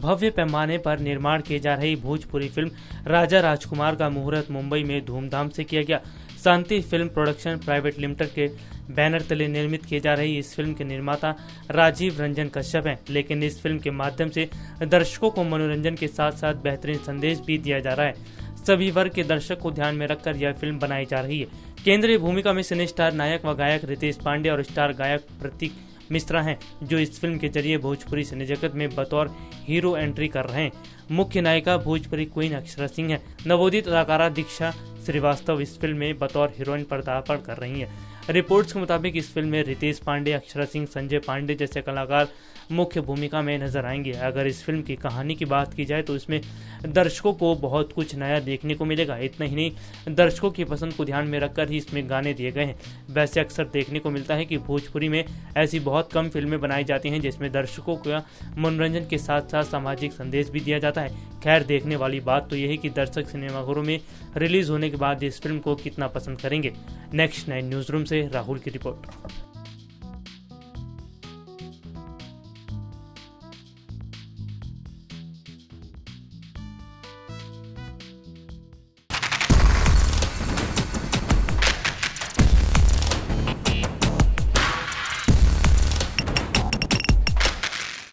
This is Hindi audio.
भव्य पैमाने पर निर्माण की जा रही भोजपुरी फिल्म राजा राजकुमार का मुहूर्त मुंबई में धूमधाम से किया गया। शांति फिल्म प्रोडक्शन प्राइवेट लिमिटेड के बैनर तले निर्मित की जा रही इस फिल्म के निर्माता राजीव रंजन कश्यप हैं, लेकिन इस फिल्म के माध्यम से दर्शकों को मनोरंजन के साथ साथ बेहतरीन संदेश भी दिया जा रहा है। सभी वर्ग के दर्शक को ध्यान में रखकर यह फिल्म बनाई जा रही है। केंद्रीय भूमिका में सिने स्टार नायक व गायक रितेश पांडे और स्टार गायक प्रतीक मिश्रा हैं, जो इस फिल्म के जरिए भोजपुरी सिने जगत में बतौर हीरो एंट्री कर रहे हैं। मुख्य नायिका भोजपुरी क्वीन अक्षरा सिंह है। नवोदित अदाकारा दीक्षा श्रीवास्तव इस फिल्म में बतौर हीरोइन पदार्पण कर रही है। रिपोर्ट्स के मुताबिक इस फिल्म में रितेश पांडे, अक्षरा सिंह, संजय पांडे जैसे कलाकार मुख्य भूमिका में नजर आएंगे। अगर इस फिल्म की कहानी की बात की जाए तो इसमें दर्शकों को बहुत कुछ नया देखने को मिलेगा। इतना ही नहीं, दर्शकों की पसंद को ध्यान में रखकर ही इसमें गाने दिए गए हैं। वैसे अक्सर देखने को मिलता है कि भोजपुरी में ऐसी बहुत कम फिल्में बनाई जाती हैं जिसमें दर्शकों को मनोरंजन के साथ साथ सामाजिक संदेश भी दिया जाता है। खैर, देखने वाली बात तो यह है कि दर्शक सिनेमाघरों में रिलीज होने के बाद इस फिल्म को कितना पसंद करेंगे। नेक्स्ट 9 न्यूज रूम से राहुल की रिपोर्ट।